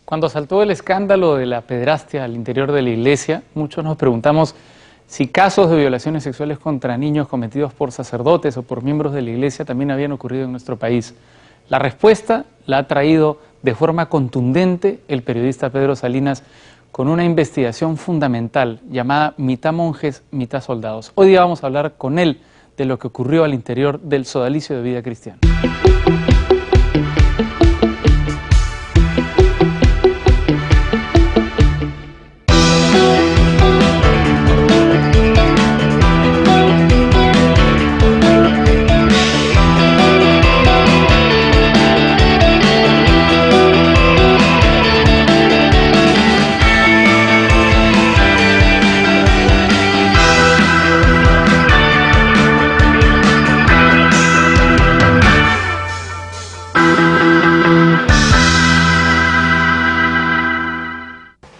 Cuando saltó el escándalo de la pederastia al interior de la iglesia, muchos nos preguntamos si casos de violaciones sexuales contra niños cometidos por sacerdotes o por miembros de la iglesia también habían ocurrido en nuestro país. La respuesta la ha traído de forma contundente el periodista Pedro Salinas con una investigación fundamental llamada Mitad monjes, mitad soldados. Hoy día vamos a hablar con él de lo que ocurrió al interior del Sodalicio de Vida Cristiana.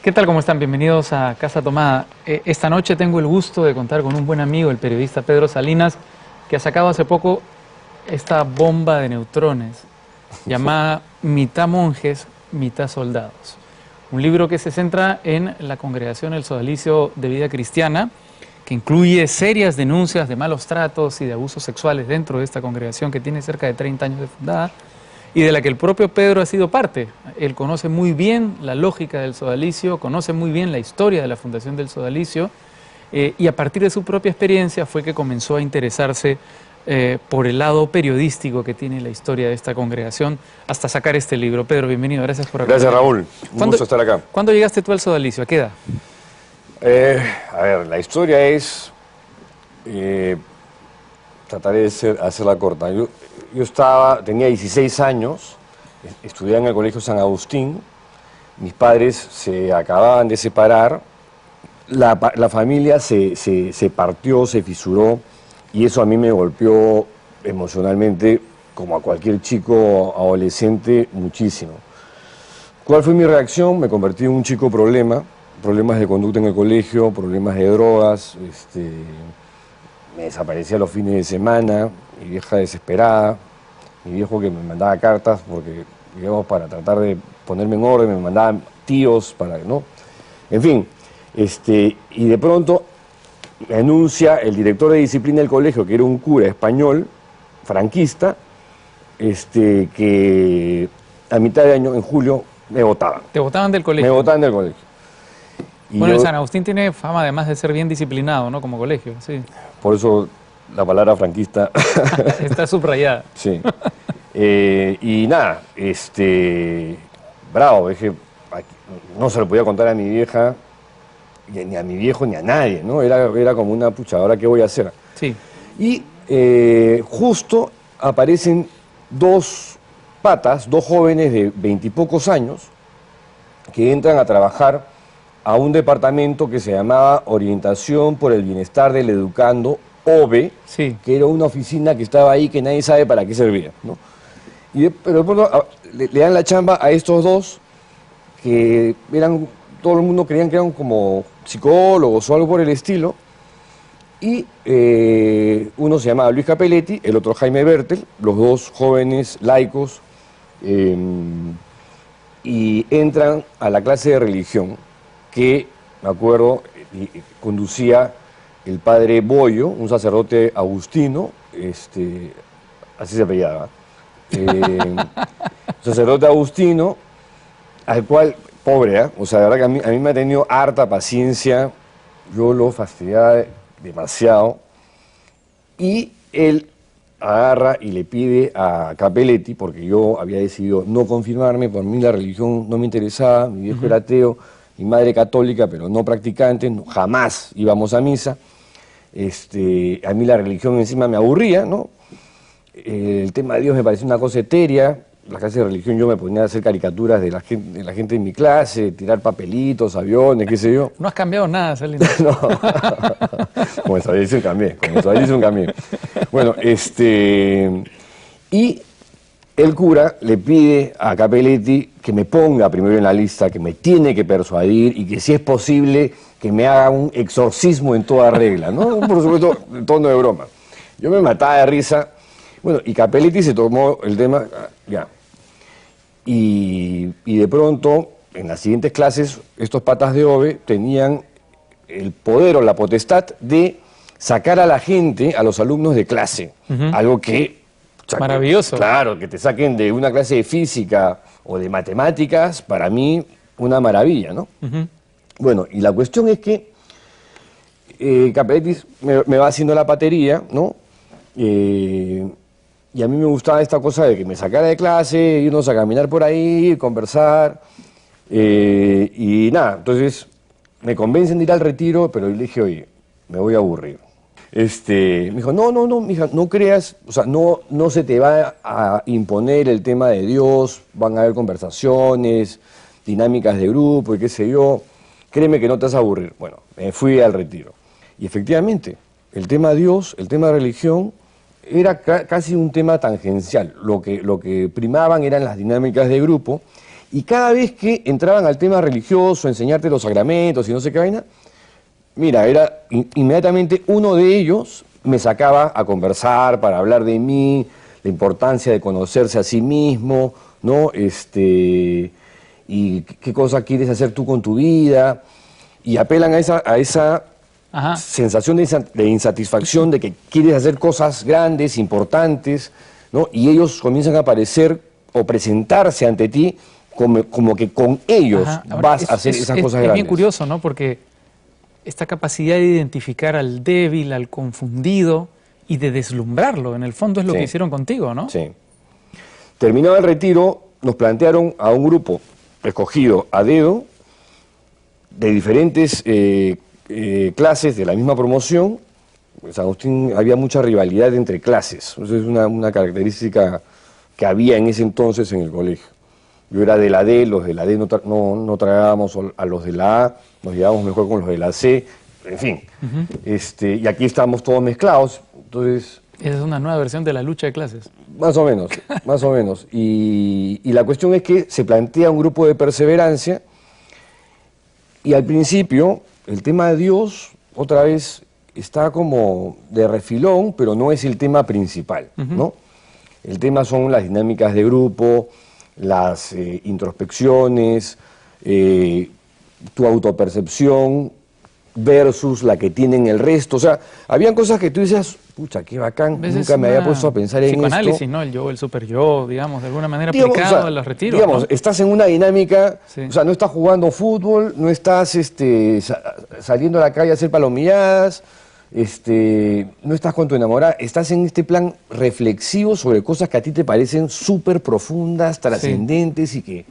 ¿Qué tal? ¿Cómo están? Bienvenidos a Casa Tomada. Esta noche tengo el gusto de contar con un buen amigo, el periodista Pedro Salinas, que ha sacado hace poco esta bomba de neutrones llamada Mitad monjes, mitad soldados. Un libro que se centra en la congregación El Sodalicio de Vida Cristiana, que incluye serias denuncias de malos tratos y de abusos sexuales dentro de esta congregación que tiene cerca de 30 años de fundada, y de la que el propio Pedro ha sido parte. Él conoce muy bien la lógica del Sodalicio, conoce muy bien la historia de la fundación del Sodalicio, y a partir de su propia experiencia fue que comenzó a interesarse por el lado periodístico que tiene la historia de esta congregación, hasta sacar este libro. Pedro, bienvenido, gracias por acompañarnos. Gracias, Raúl, un gusto estar acá. ¿Cuándo llegaste tú al Sodalicio? ¿A qué edad? A ver, la historia es, trataré de hacerla corta. Yo tenía 16 años, estudiaba en el Colegio San Agustín, mis padres se acababan de separar, la familia se partió, se fisuró, y eso a mí me golpeó emocionalmente, como a cualquier chico adolescente, muchísimo. ¿Cuál fue mi reacción? Me convertí en un chico problema, problemas de conducta en el colegio, problemas de drogas, me desaparecía los fines de semana, mi vieja desesperada, mi viejo que me mandaba cartas porque, digamos, para tratar de ponerme en orden, me mandaban tíos para, ¿no? En fin, y de pronto me anuncia el director de disciplina del colegio, que era un cura español, franquista, que a mitad de año, en julio, me votaban. ¿Te votaban del colegio? Me votaban del colegio. Y bueno, el San Agustín tiene fama además de ser bien disciplinado, ¿no? Como colegio, sí. Por eso la palabra franquista está subrayada. Sí. Y nada, bravo, dije, no se lo podía contar a mi vieja, ni a mi viejo, ni a nadie, ¿no? Era como una pucha, ¿ahora qué voy a hacer? Sí. Y justo aparecen dos jóvenes de 20 y pocos años, que entran a trabajar a un departamento que se llamaba Orientación por el Bienestar del Educando, OBE, sí, que era una oficina que estaba ahí que nadie sabe para qué servía, ¿no? Pero después le dan la chamba a estos dos que todo el mundo creían que eran como psicólogos o algo por el estilo, y uno se llamaba Luis Capelletti, el otro Jaime Bertel, los dos jóvenes laicos, y entran a la clase de religión que, me acuerdo, conducía el padre Boyo, un sacerdote agustino, así se apellidaba, sacerdote agustino, al cual, pobre, o sea, de verdad que a mí me ha tenido harta paciencia, yo lo fastidiaba demasiado, y él agarra y le pide a Capelletti, porque yo había decidido no confirmarme, por mí la religión no me interesaba, mi viejo era ateo, mi madre católica, pero no practicante, jamás íbamos a misa. A mí la religión encima me aburría, ¿no? El tema de Dios me parecía una cosa etérea. La clase de religión yo me ponía a hacer caricaturas de la gente en mi clase, tirar papelitos, aviones, qué sé yo. No has cambiado nada, Salinas. No. Como esa dice un cambié. Bueno, y el cura le pide a Capelletti que me ponga primero en la lista, que me tiene que persuadir y que si es posible que me haga un exorcismo en toda regla, ¿no? Por supuesto, en tono de broma. Yo me mataba de risa. Bueno, y Capelletti se tomó el tema, ya. Y de pronto en las siguientes clases, estos patas de OVE tenían el poder o la potestad de sacar a la gente, a los alumnos de clase. Algo que... o sea, Maravilloso. Claro, que te saquen de una clase de física o de matemáticas, para mí, una maravilla, ¿no? Bueno, y la cuestión es que Capelletti me va haciendo la patería, ¿no? Y a mí me gustaba esta cosa de que me sacara de clase, irnos a caminar por ahí, conversar, y nada, entonces me convencen de ir al retiro, pero yo le dije, oye, me voy a aburrir. Me dijo, no, mija, no creas, o sea, no se te va a imponer el tema de Dios, van a haber conversaciones, dinámicas de grupo y qué sé yo, créeme que no te vas a aburrir. Bueno, me fui al retiro. Y efectivamente, el tema Dios, el tema religión, era casi un tema tangencial. Lo que primaban eran las dinámicas de grupo, y cada vez que entraban al tema religioso, enseñarte los sacramentos y no sé qué vaina, mira, era inmediatamente uno de ellos me sacaba a conversar para hablar de mí, la importancia de conocerse a sí mismo, ¿no? Y qué cosa quieres hacer tú con tu vida, y apelan a esa Ajá. sensación de insatisfacción, de que quieres hacer cosas grandes, importantes, ¿no? Y ellos comienzan a aparecer o presentarse ante ti como que con ellos Ajá. Ahora, vas a hacer esas cosas es grandes. bien curioso, ¿no? Porque esta capacidad de identificar al débil, al confundido y de deslumbrarlo, en el fondo es lo Sí. que hicieron contigo, ¿no? Sí. Terminado el retiro, nos plantearon a un grupo escogido a dedo, de diferentes clases de la misma promoción. En San Agustín había mucha rivalidad entre clases, eso es una característica que había en ese entonces en el colegio. Yo era de la D, los de la D no tragábamos a los de la A, nos llevábamos mejor con los de la C, en fin. Y aquí estábamos todos mezclados, entonces... Esa es una nueva versión de la lucha de clases. Más o menos, más o menos. Y la cuestión es que se plantea un grupo de perseverancia, y al principio el tema de Dios, otra vez, está como de refilón, pero no es el tema principal, ¿no? El tema son las dinámicas de grupo, las introspecciones, tu autopercepción versus la que tienen el resto. O sea, habían cosas que tú decías, pucha, qué bacán, nunca me había puesto a pensar en esto. Psicoanálisis, ¿no? El yo, el super yo, digamos, de alguna manera Digamos, aplicado o sea, a los retiros, digamos, ¿no? estás en una dinámica, Sí. o sea, no estás jugando fútbol, no estás saliendo a la calle a hacer palomilladas, no estás con tu enamorada, estás en este plan reflexivo sobre cosas que a ti te parecen súper profundas, trascendentes, y que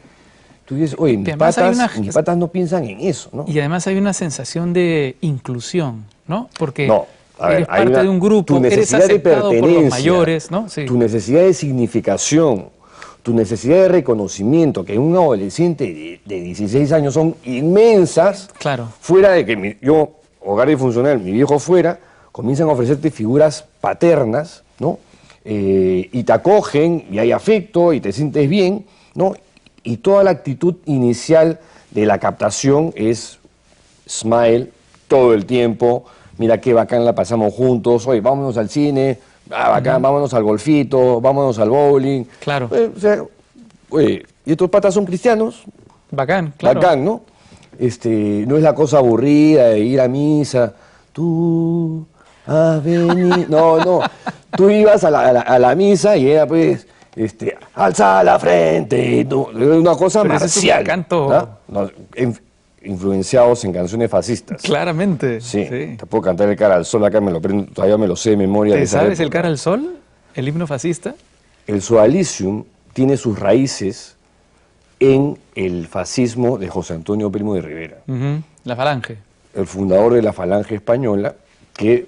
tú dices, oye, mis además hay patas no piensan en eso, ¿no? Y además hay una sensación de inclusión, ¿no? Porque No, a ver, eres hay parte de un grupo, tu eres necesidad de aceptado por los pertenencia, mayores, ¿no? Sí. tu necesidad de significación, tu necesidad de reconocimiento, que en un adolescente de 16 años son inmensas, Claro. fuera de que yo, hogar disfuncional, mi viejo fuera, comienzan a ofrecerte figuras paternas, ¿no? Y te acogen, y hay afecto, y te sientes bien, ¿no? Y toda la actitud inicial de la captación es smile todo el tiempo, mira qué bacán la pasamos juntos, oye, vámonos al cine, bacán, vámonos al golfito, vámonos al bowling. Claro. O sea, oye, y estos patas son cristianos, Bacán, claro. bacán, ¿no? No es la cosa aburrida de ir a misa, tú has venido, no, tú ibas a la misa y era pues, alza la frente, una cosa Pero ese es un marcial. canto. ¿no? Influenciados en canciones fascistas. Claramente. Sí, te puedo cantar el cara al sol, acá me lo prendo, todavía me lo sé de memoria. ¿Te de esa sabes el época. cara al sol? ¿El himno fascista? El Sodalicium tiene sus raíces en el fascismo de José Antonio Primo de Rivera, Ujú. La falange. el fundador de la Falange Española, que,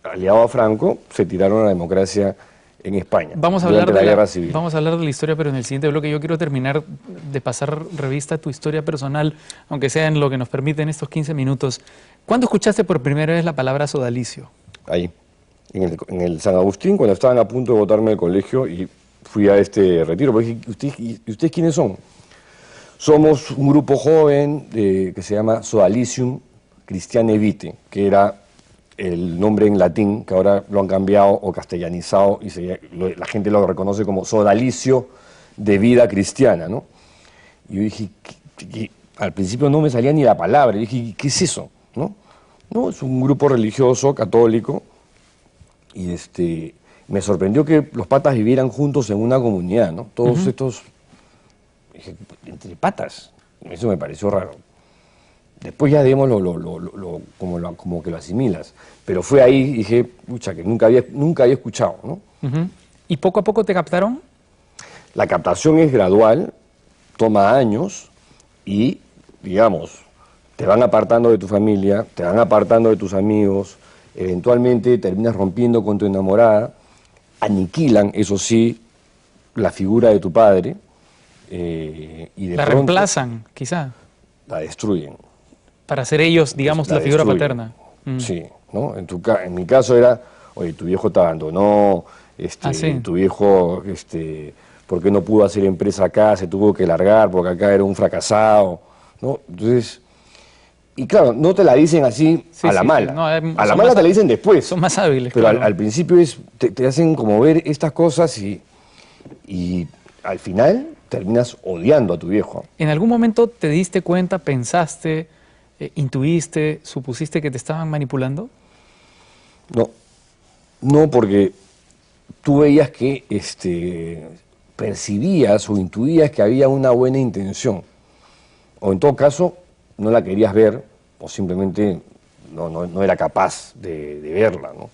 aliado a Franco, se tiraron a la democracia en España Vamos a durante hablar la Guerra Civil. Vamos a hablar de la historia, pero en el siguiente bloque yo quiero terminar de pasar revista a tu historia personal, aunque sea en lo que nos permiten estos 15 minutos. ¿Cuándo escuchaste por primera vez la palabra sodalicio? Ahí, en el San Agustín, cuando estaban a punto de botarme del colegio, y fui a este retiro, porque dije, ¿y ustedes quiénes son? Somos un grupo joven que se llama Sodalicium Christiane Vitae, que era el nombre en latín, que ahora lo han cambiado o castellanizado, y la gente lo reconoce como Sodalicio de vida cristiana, ¿no? Y yo dije, al principio no me salía ni la palabra. Y dije, ¿qué es eso? ¿No? No, es un grupo religioso, católico, y me sorprendió que los patas vivieran juntos en una comunidad, ¿no? Todos estos, dije, entre patas, eso me pareció raro. Después ya, digamos, como que lo asimilas. Pero fue ahí, dije, pucha, que nunca había escuchado, ¿no? ¿Y poco a poco te captaron? La captación es gradual, toma años y, digamos, te van apartando de tu familia, te van apartando de tus amigos, eventualmente terminas rompiendo con tu enamorada, aniquilan, eso sí, la figura de tu padre y de La pronto reemplazan, quizá, la destruyen. para ser ellos, digamos, la figura destruyen. paterna. Sí, ¿no? En mi caso era, oye, tu viejo te abandonó, Sí. tu viejo, ¿por qué no pudo hacer empresa acá? Se tuvo que largar porque acá era un fracasado, ¿no? Entonces, y claro, no te la dicen así Sí, a la sí, mala. no, A la son mala más te la dicen después. Son más hábiles, Pero claro. al principio te hacen como ver estas cosas y al final terminas odiando a tu viejo. ¿En algún momento te diste cuenta, pensaste, intuiste, supusiste que te estaban manipulando? No, no, porque tú veías que percibías o intuías que había una buena intención. O en todo caso, no la querías ver o simplemente no era capaz de verla, ¿no?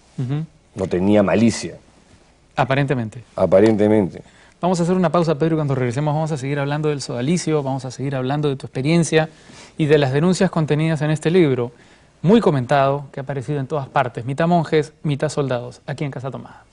No tenía malicia, Aparentemente. aparentemente. Vamos a hacer una pausa, Pedro, y cuando regresemos vamos a seguir hablando del sodalicio, vamos a seguir hablando de tu experiencia y de las denuncias contenidas en este libro, muy comentado, que ha aparecido en todas partes, mitad monjes, mitad soldados, aquí en Casa Tomada.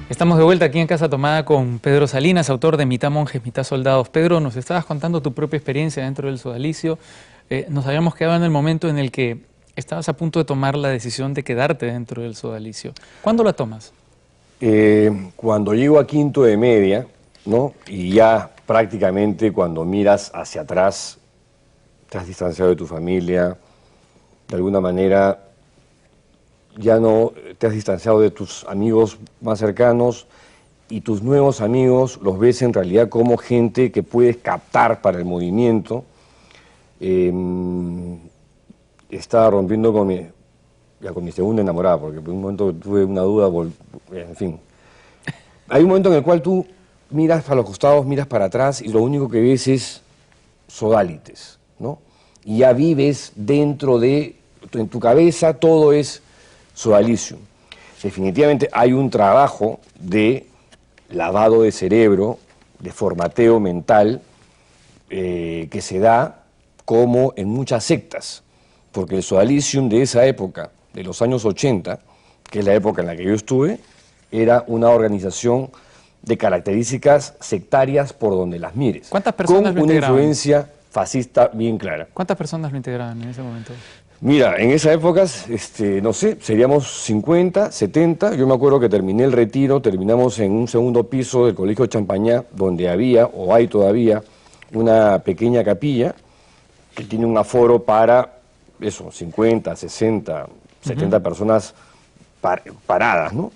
Estamos de vuelta aquí en Casa Tomada con Pedro Salinas, autor de Mitad monjes, mitad soldados. Pedro, nos estabas contando tu propia experiencia dentro del sodalicio. Nos habíamos quedado en el momento en el que estabas a punto de tomar la decisión de quedarte dentro del sodalicio. ¿Cuándo la tomas? Cuando llego a quinto de media, ¿no? Y ya prácticamente cuando miras hacia atrás, te has distanciado de tu familia, de alguna manera ya no te has distanciado de tus amigos más cercanos y tus nuevos amigos los ves en realidad como gente que puedes captar para el movimiento. Estaba rompiendo con mi segunda enamorada, porque por un momento tuve una duda, en fin. Hay un momento en el cual tú miras para los costados, miras para atrás y lo único que ves es sodálites, ¿no? Y ya vives dentro de, en tu cabeza todo es sodalicio. Definitivamente hay un trabajo de lavado de cerebro, de formateo mental, que se da como en muchas sectas, porque el sodalicium de esa época, de los años 80, que es la época en la que yo estuve, era una organización de características sectarias por donde las mires. ¿Cuántas personas con lo una integraban? influencia fascista bien clara. ¿Cuántas personas lo integraban en ese momento? Mira, en esa época, no sé, seríamos 50, 70. Yo me acuerdo que terminé el retiro, terminamos en un segundo piso del Colegio Champañá, donde había, o hay todavía, una pequeña capilla que tiene un aforo para, eso, 50, 60, 70 personas paradas, ¿no?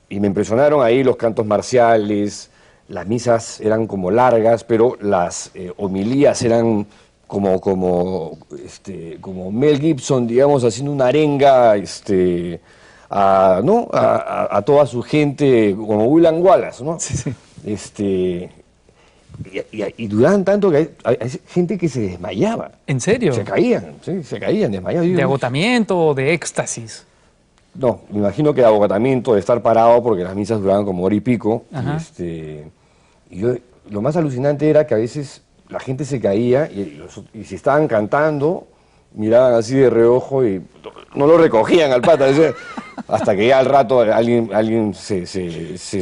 Y me impresionaron ahí los cantos marciales, las misas eran como largas, pero las homilías eran como Mel Gibson, digamos, haciendo una arenga a toda su gente, como William Wallace, ¿no? Sí, sí. Y duraban tanto que hay gente que se desmayaba. ¿En serio? Se caían, sí, se caían, desmayados. ¿De agotamiento o de éxtasis? No, me imagino que de agotamiento, de estar parado, porque las misas duraban como hora y pico. Ajá. Lo más alucinante era que a veces la gente se caía y si estaban cantando, miraban así de reojo y no lo recogían al pata. Hasta que ya al rato alguien se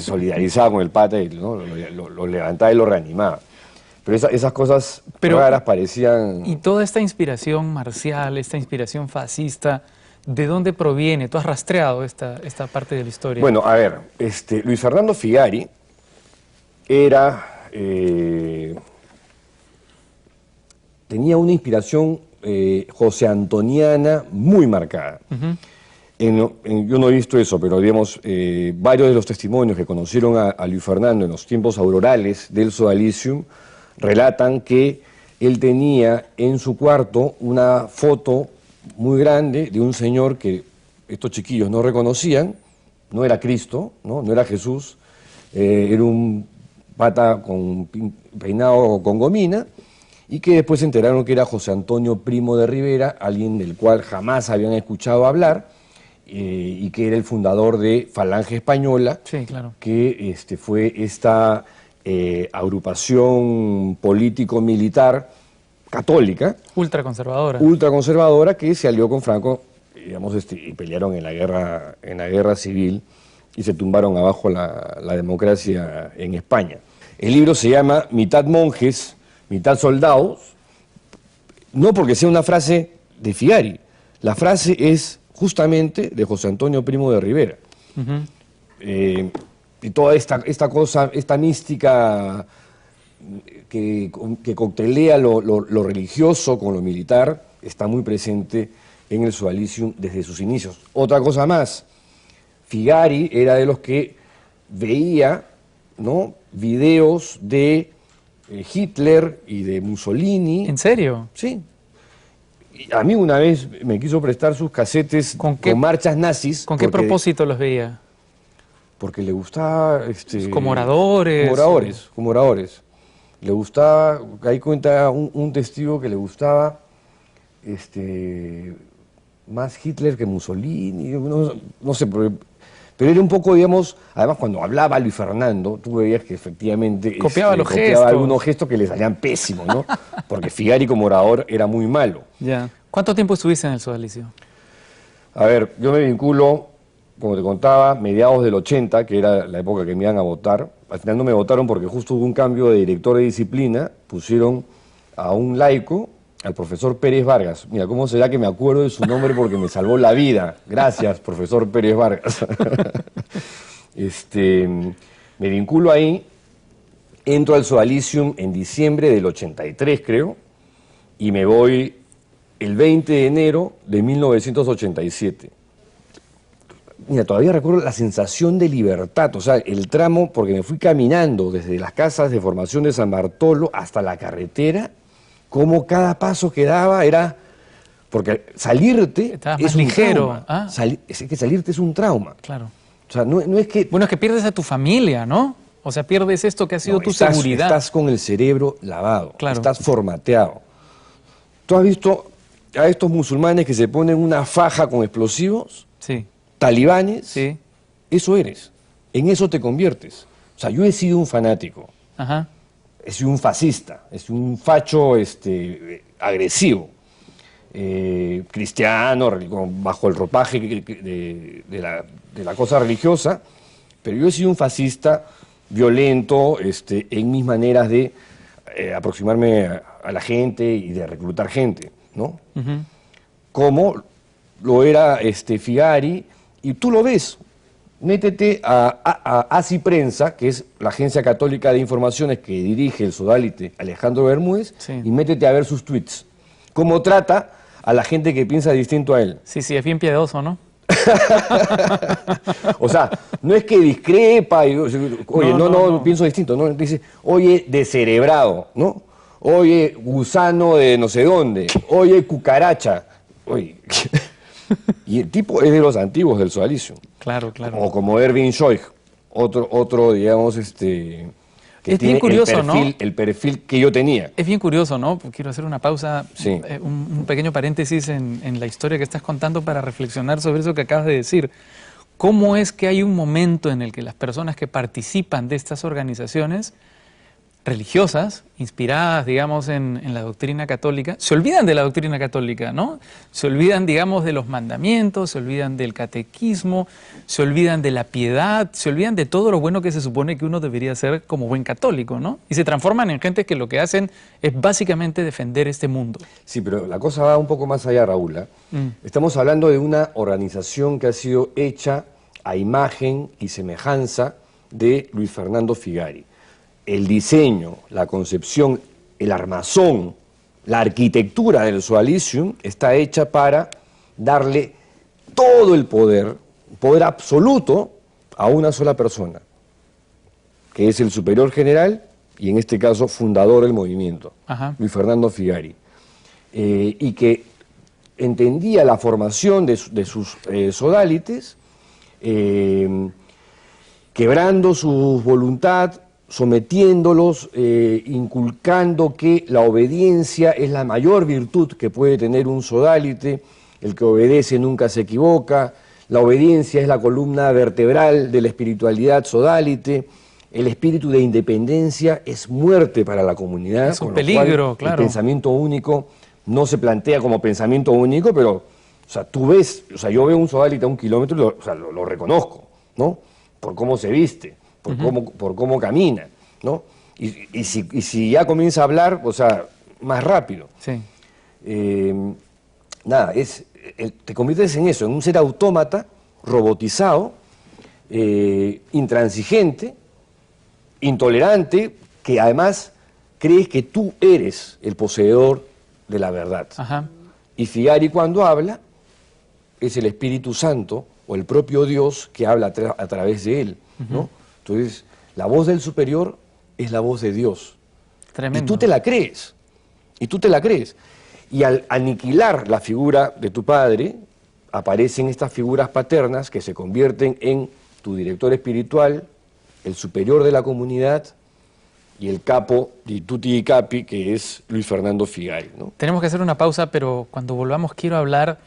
solidarizaba con el pata y, ¿no? lo levantaba y lo reanimaba. Pero esas cosas raras parecían... Y toda esta inspiración marcial, esta inspiración fascista, ¿de dónde proviene? ¿Tú has rastreado esta parte de la historia? Bueno, a ver, Luis Fernando Figari era... tenía una inspiración josé antoniana muy marcada. Yo no he visto eso, pero digamos, varios de los testimonios que conocieron a Luis Fernando en los tiempos aurorales del sodalicium relatan que él tenía en su cuarto una foto muy grande de un señor que estos chiquillos no reconocían, no era Cristo, no era Jesús, era un pata con peinado con gomina, y que después se enteraron que era José Antonio Primo de Rivera, alguien del cual jamás habían escuchado hablar, y que era el fundador de Falange Española, sí, claro, que fue esta agrupación político-militar católica, ultraconservadora, que se alió con Franco, digamos, y pelearon en la guerra civil y se tumbaron abajo la democracia en España. El libro se llama Mitad monjes, mitad soldados, no porque sea una frase de Figari, la frase es justamente de José Antonio Primo de Rivera. Y toda esta cosa, esta mística que coctelea lo religioso con lo militar, está muy presente en el sodalicium desde sus inicios. Otra cosa más, Figari era de los que veía, ¿no?, videos de Hitler y de Mussolini. ¿En serio? Sí. Y a mí una vez me quiso prestar sus casetes con marchas nazis. ¿Con qué propósito los veía? Porque le gustaba... como oradores. Como oradores. Le gustaba, ahí cuenta un testigo que le gustaba más Hitler que Mussolini, no sé, pero era un poco, digamos, además cuando hablaba Luis Fernando, tú veías que efectivamente copiaba algunos gestos que le salían pésimos, ¿no? Porque Figari como orador era muy malo. Ya. ¿Cuánto tiempo estuviste en el sodalicio? A ver, yo me vinculo, como te contaba, mediados del 80, que era la época que me iban a votar. Al final no me votaron porque justo hubo un cambio de director de disciplina, pusieron a un laico, al profesor Pérez Vargas. Mira, ¿cómo será que me acuerdo de su nombre porque me salvó la vida? Gracias, profesor Pérez Vargas. Me vinculo ahí, entro al sodalicium en diciembre del 83, creo, y me voy el 20 de enero de 1987. Mira, todavía recuerdo la sensación de libertad, o sea, el tramo, porque me fui caminando desde las casas de formación de San Bartolo hasta la carretera, como cada paso que daba era... Porque salirte es un ligero. Trauma. Es que salirte es un trauma. Claro. O sea, no es que... Bueno, es que pierdes a tu familia, ¿no? O sea, pierdes esto que ha sido tu seguridad. Estás con el cerebro lavado, claro, estás formateado. ¿Tú has visto a estos musulmanes que se ponen una faja con explosivos? Sí. Talibanes. Sí. Eso eres. En eso te conviertes. O sea, yo he sido un fanático. Ajá. He sido un fascista, he sido un facho agresivo, cristiano, bajo el ropaje de la cosa religiosa, pero yo he sido un fascista violento en mis maneras de aproximarme a la gente y de reclutar gente, ¿no? Como lo era Figari, y tú lo ves. Métete a ASI Prensa, que es la agencia católica de informaciones que dirige el sodalite Alejandro Bermúdez, sí, y métete a ver sus tweets. Cómo trata a la gente que piensa distinto a él. Sí, sí, es bien piadoso, ¿no? O sea, no es que discrepa, y, oye, no, pienso distinto, no, dice, oye, descerebrado, ¿no? Oye, gusano de no sé dónde, oye, cucaracha, oye... Y el tipo es de los antiguos del sodalicio. Claro, claro. O como Erwin Scheug, otro digamos, que es tiene bien curioso, el perfil que yo tenía. Es bien curioso, ¿no? Quiero hacer una pausa, sí, un pequeño paréntesis en la historia que estás contando para reflexionar sobre eso que acabas de decir. ¿Cómo es que hay un momento en el que las personas que participan de estas organizaciones religiosas, inspiradas, digamos, en la doctrina católica, se olvidan de la doctrina católica, ¿no? Se olvidan, digamos, de los mandamientos, se olvidan del catequismo, se olvidan de la piedad, se olvidan de todo lo bueno que se supone que uno debería hacer como buen católico, ¿no? Y se transforman en gente que lo que hacen es básicamente defender este mundo. Sí, pero la cosa va un poco más allá, Raúl, ¿eh? Estamos hablando de una organización que ha sido hecha a imagen y semejanza de Luis Fernando Figari. El diseño, la concepción, el armazón, la arquitectura del Sodalicium está hecha para darle todo el poder absoluto a una sola persona, que es el superior general y en este caso fundador del movimiento, Ajá. Luis Fernando Figari, y que entendía la formación de sus sodalites, quebrando su voluntad, sometiéndolos, inculcando que la obediencia es la mayor virtud que puede tener un sodalite, el que obedece nunca se equivoca, la obediencia es la columna vertebral de la espiritualidad sodalite, el espíritu de independencia es muerte para la comunidad. Es un peligro, claro. El pensamiento único no se plantea como pensamiento único, pero, o sea, tú ves, o sea, yo veo un sodalite a 1 kilómetro y lo reconozco, ¿no? Por cómo se viste, por cómo camina, ¿no? Y si ya comienza a hablar, o sea, más rápido. Sí. Nada, te conviertes en eso, en un ser autómata, robotizado, intransigente, intolerante, que además crees que tú eres el poseedor de la verdad. Ajá. Y Figari cuando habla es el Espíritu Santo o el propio Dios que habla a través de él, ¿no? Entonces, la voz del superior es la voz de Dios. Tremendo. Y tú te la crees. Y tú te la crees. Y al aniquilar la figura de tu padre, aparecen estas figuras paternas que se convierten en tu director espiritual, el superior de la comunidad y el capo di tutti i capi, que es Luis Fernando Figari, ¿no? Tenemos que hacer una pausa, pero cuando volvamos quiero hablar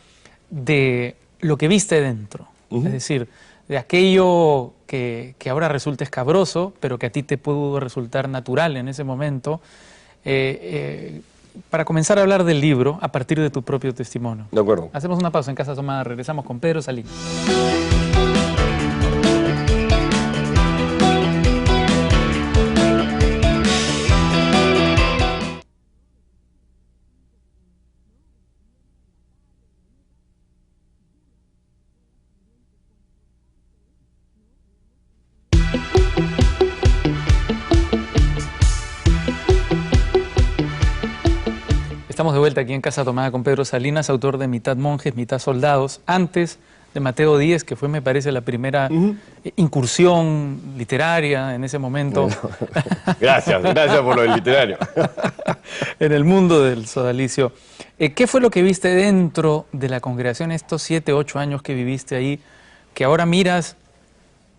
de lo que viste dentro. Es decir, de aquello que ahora resulta escabroso, pero que a ti te pudo resultar natural en ese momento, para comenzar a hablar del libro a partir de tu propio testimonio. De acuerdo. Hacemos una pausa en Casa Tomada, regresamos con Pedro Salinas. Estamos de vuelta aquí en Casa Tomada con Pedro Salinas, autor de Mitad monjes, mitad soldados, antes de Mateo Díez, que fue, me parece, la primera incursión literaria en ese momento. Bueno, gracias por lo del literario. En el mundo del sodalicio. ¿Qué fue lo que viste dentro de la congregación estos 7, 8 años que viviste ahí, que ahora miras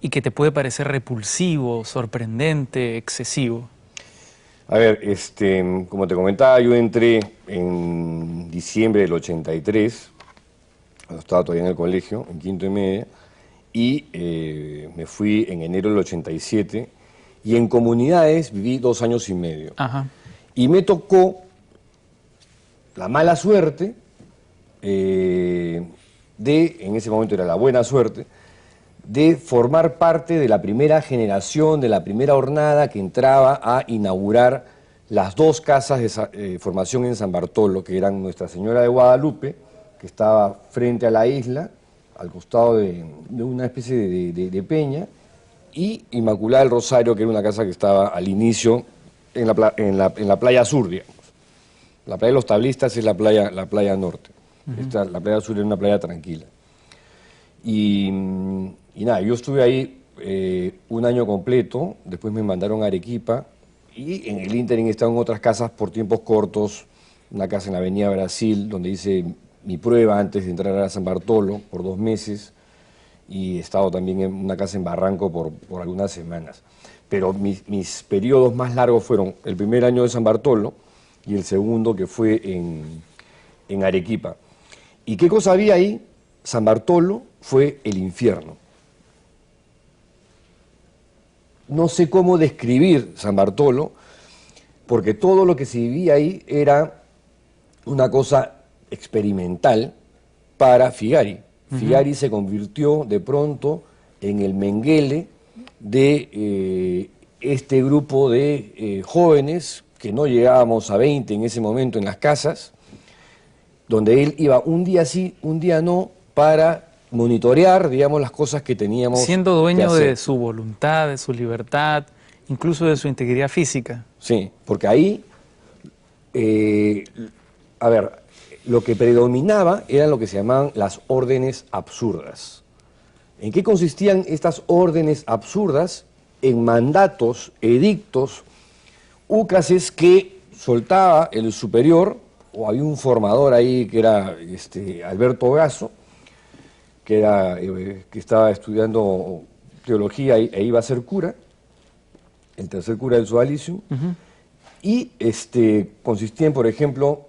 y que te puede parecer repulsivo, sorprendente, excesivo? A ver, como te comentaba, yo entré en diciembre del 83, cuando estaba todavía en el colegio, en quinto y media, y me fui en enero del 87, y en comunidades viví 2 años y medio. Ajá. Y me tocó la mala suerte en ese momento era la buena suerte, de formar parte de la primera generación, de la primera hornada que entraba a inaugurar las 2 casas de formación en San Bartolo, que eran Nuestra Señora de Guadalupe, que estaba frente a la isla, al costado de una especie de peña, y Inmaculada del Rosario, que era una casa que estaba al inicio en la playa sur, digamos. La playa de los tablistas es la playa norte. La playa sur es una playa tranquila. Y nada, yo estuve ahí 1 año completo, después me mandaron a Arequipa, y en el ínterin he estado en otras casas por tiempos cortos, una casa en la Avenida Brasil, donde hice mi prueba antes de entrar a San Bartolo por 2 meses, y he estado también en una casa en Barranco por algunas semanas. Pero mis periodos más largos fueron el primer año de San Bartolo y el segundo, que fue en Arequipa. ¿Y qué cosa había ahí? San Bartolo fue el infierno. No sé cómo describir San Bartolo, porque todo lo que se vivía ahí era una cosa experimental para Figari. Figari se convirtió de pronto en el Mengele de este grupo de jóvenes, que no llegábamos a 20 en ese momento en las casas, donde él iba un día sí, un día no, para monitorear, digamos, las cosas que teníamos Siendo que dueño hacer. de su voluntad, de su libertad, incluso de su integridad física. Sí, porque ahí, a ver, lo que predominaba eran lo que se llamaban las órdenes absurdas. ¿En qué consistían estas órdenes absurdas? En mandatos, edictos, úcases que soltaba el superior, o había un formador ahí que era Alberto Gasso, que estaba estudiando teología e iba a ser cura, el tercer cura del Sodalicium, y consistían, por ejemplo,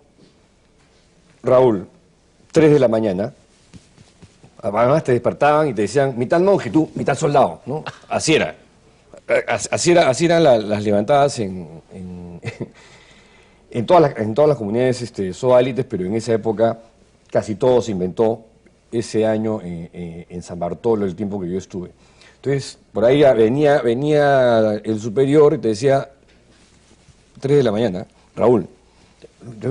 Raúl, 3 de la mañana, además te despertaban y te decían, mitad monje, tú, mitad soldado, ¿no? Así era. Así eran las levantadas en todas las comunidades sodalites, pero en esa época casi todo se inventó ese año en San Bartolo, el tiempo que yo estuve. Entonces, por ahí venía el superior y te decía, 3 de la mañana, Raúl,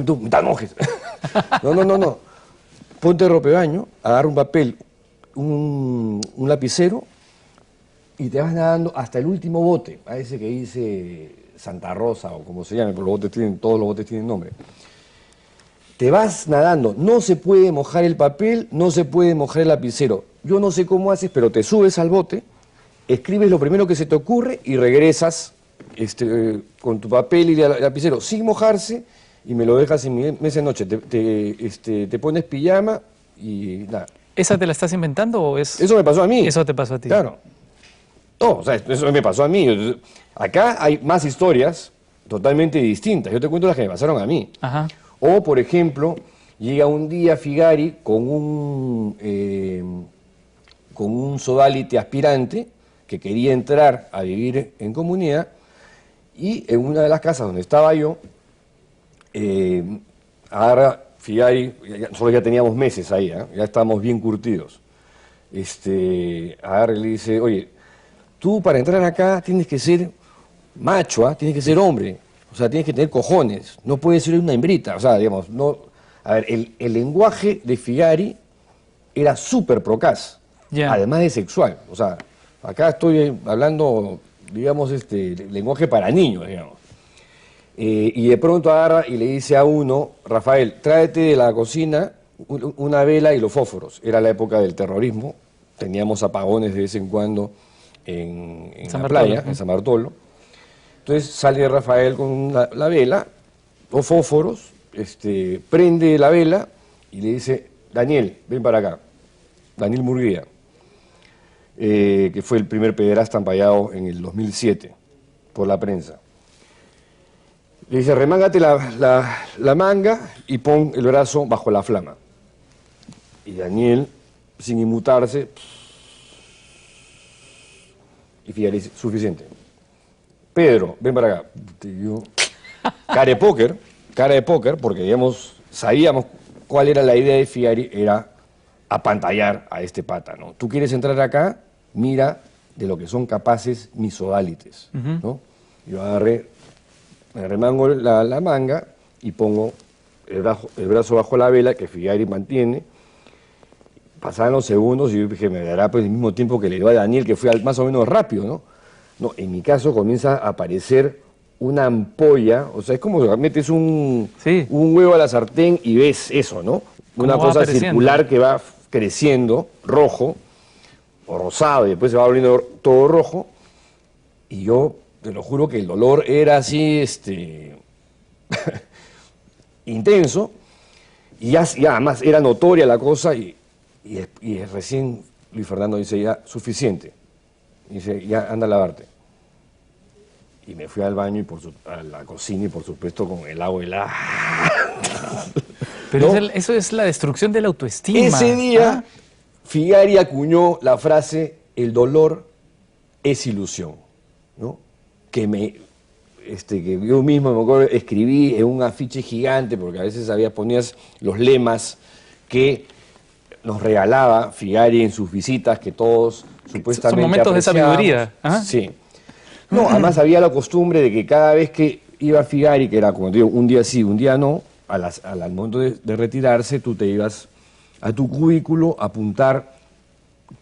tú, mitad monjes. No. Ponte ropa de baño, agarra un papel, un lapicero, y te vas nadando hasta el último bote, a ese que dice Santa Rosa o como se llame, pero todos los botes tienen nombre. Te vas nadando, no se puede mojar el papel, no se puede mojar el lapicero. Yo no sé cómo haces, pero te subes al bote, escribes lo primero que se te ocurre y regresas con tu papel y el lapicero sin mojarse y me lo dejas en mi mesa de noche. Te pones pijama y nada. ¿Esa te la estás inventando o es...? Eso me pasó a mí. Eso te pasó a ti. Claro. No, o sea, eso me pasó a mí. Acá hay más historias totalmente distintas. Yo te cuento las que me pasaron a mí. Ajá. O, por ejemplo, llega un día Figari con un sodalite aspirante que quería entrar a vivir en comunidad y en una de las casas donde estaba yo, agarra Figari, nosotros ya teníamos meses ahí, ya estábamos bien curtidos. Agarra y le dice, oye, tú para entrar acá tienes que ser macho, tienes que ser hombre, o sea, tienes que tener cojones, no puedes ser una hembrita, o sea, digamos, no... A ver, el lenguaje de Figari era súper procaz, además de sexual, o sea, acá estoy hablando, digamos, lenguaje para niños, digamos. Y de pronto agarra y le dice a uno, Rafael, tráete de la cocina una vela y los fósforos. Era la época del terrorismo, teníamos apagones de vez en cuando en la playa, en San Bartolo. Entonces sale Rafael con la vela, los fósforos, prende la vela y le dice, Daniel, ven para acá. Daniel Murguía, que fue el primer pederasta empallado en el 2007 por la prensa. Le dice, remángate la manga y pon el brazo bajo la flama. Y Daniel, sin inmutarse, y fíjate, suficiente. Pedro, ven para acá. Cara de póker, porque digamos, sabíamos cuál era la idea de Figari, era apantallar a este pata, ¿no? Tú quieres entrar acá, mira de lo que son capaces mis sodalites, ¿no? Yo agarré, me remango la manga y pongo el brazo bajo la vela que Figari mantiene. Pasaban los segundos y yo dije, me dará pues el mismo tiempo que le dio a Daniel, que fue más o menos rápido, ¿no? No, en mi caso comienza a aparecer una ampolla, o sea, es como que metes un huevo a la sartén y ves eso, ¿no? Una cosa circular que va creciendo, rojo, o rosado, y después se va volviendo todo rojo, y yo te lo juro que el dolor era así, intenso, y además era notoria la cosa, y recién Luis Fernando dice, ya, suficiente. Dice, ya, anda a lavarte. Y me fui al baño y a la cocina y por supuesto con el agua helada. Pero ¿no? eso es la destrucción de la autoestima. Ese día Figari acuñó la frase, el dolor es ilusión, ¿no? Que que yo mismo me acuerdo, escribí en un afiche gigante, porque a veces ponías los lemas que nos regalaba Figari en sus visitas, que todos supuestamente Son momentos de apreciábamos. sabiduría. Ajá. Sí. No, además había la costumbre de que cada vez que iba Figari, que era, como te digo, un día sí, un día no, al momento de retirarse, tú te ibas a tu cubículo a apuntar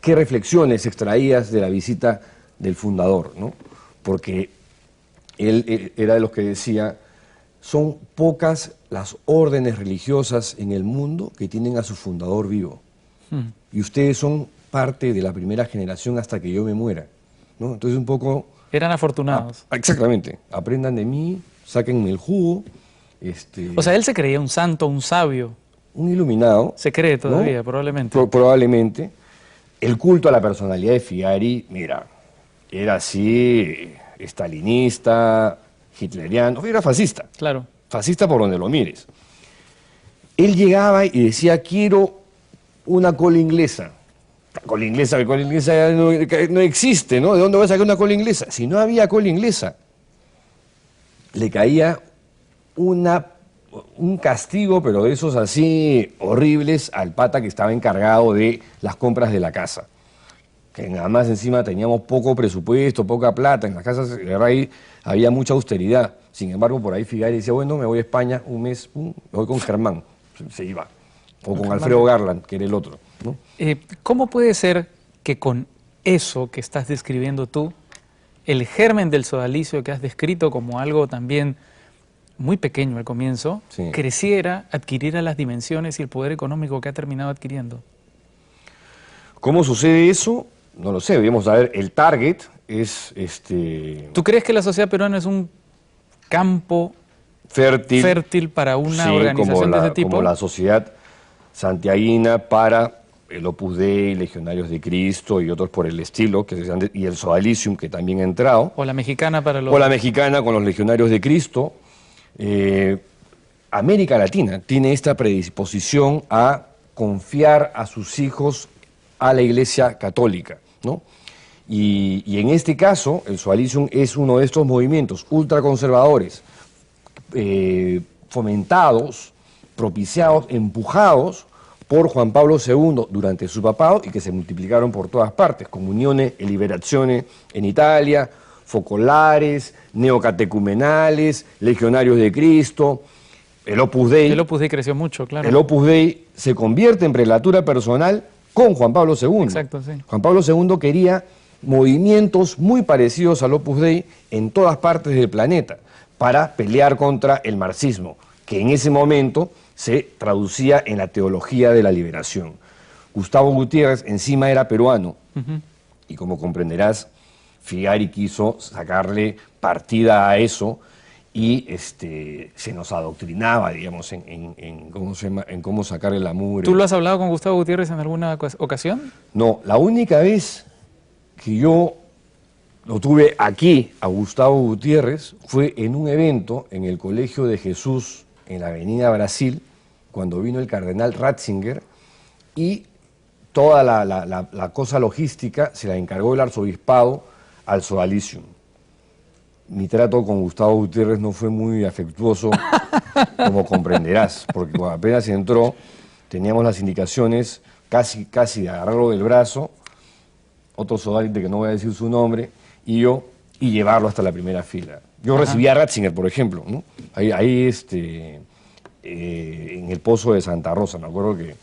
qué reflexiones extraías de la visita del fundador, ¿no? Porque él era de los que decía, son pocas las órdenes religiosas en el mundo que tienen a su fundador vivo. Y ustedes son parte de la primera generación hasta que yo me muera, ¿no? Entonces un poco... Eran afortunados. Exactamente. Aprendan de mí, sáquenme el jugo. O sea, él se creía un santo, un sabio. Un iluminado. Se cree todavía, ¿no? probablemente. Probablemente. El culto a la personalidad de Figari, mira, era así, stalinista, hitleriano, era fascista. Claro. Fascista por donde lo mires. Él llegaba y decía, quiero una cola inglesa. Cola inglesa no existe, ¿no? ¿De dónde voy a sacar una cola inglesa? Si no había cola inglesa, le caía un castigo, pero de esos así horribles, al pata que estaba encargado de las compras de la casa. Que nada más encima teníamos poco presupuesto, poca plata, en las casas de Ray había mucha austeridad. Sin embargo, por ahí Figari decía, bueno, me voy a España un mes, me voy con Germán, se iba. O con Alfredo Garland, que era el otro, ¿no? ¿Cómo puede ser que con eso que estás describiendo tú, el germen del sodalicio que has descrito como algo también muy pequeño al comienzo, Sí. creciera, adquiriera las dimensiones y el poder económico que ha terminado adquiriendo? ¿Cómo sucede eso? No lo sé, debemos saber. El target es ¿Tú crees que la sociedad peruana es un campo fértil para una sí, organización de ese tipo? como la sociedad santiaguina para el Opus Dei, Legionarios de Cristo y otros por el estilo, y el Sodalicium, que también ha entrado. O la mexicana para los... O la mexicana con los Legionarios de Cristo. América Latina tiene esta predisposición a confiar a sus hijos a la Iglesia Católica, ¿no? Y en este caso, el Sodalicium es uno de estos movimientos ultraconservadores, fomentados, propiciados, empujados por Juan Pablo II durante su papado y que se multiplicaron por todas partes. Comunione e Liberazione en Italia, focolares, neocatecumenales, legionarios de Cristo, el Opus Dei. El Opus Dei creció mucho, claro. El Opus Dei se convierte en prelatura personal con Juan Pablo II. Exacto, sí. Juan Pablo II quería movimientos muy parecidos al Opus Dei en todas partes del planeta para pelear contra el marxismo, que en ese momento se traducía en la teología de la liberación. Gustavo Gutiérrez encima era peruano, y como comprenderás, Figari quiso sacarle partida a eso y se nos adoctrinaba, digamos, en cómo sacarle la mugre. ¿Tú lo has hablado con Gustavo Gutiérrez en alguna ocasión? No, la única vez que yo lo tuve aquí a Gustavo Gutiérrez fue en un evento en el Colegio de Jesús en la Avenida Brasil, cuando vino el cardenal Ratzinger, y toda la cosa logística se la encargó el arzobispado al Sodalicium. Mi trato con Gustavo Gutiérrez no fue muy afectuoso, como comprenderás, porque cuando apenas entró teníamos las indicaciones casi de agarrarlo del brazo, otro sodalite que no voy a decir su nombre, y llevarlo hasta la primera fila. Yo recibí a Ratzinger, por ejemplo, ¿no? Ahí en el Pozo de Santa Rosa, me acuerdo que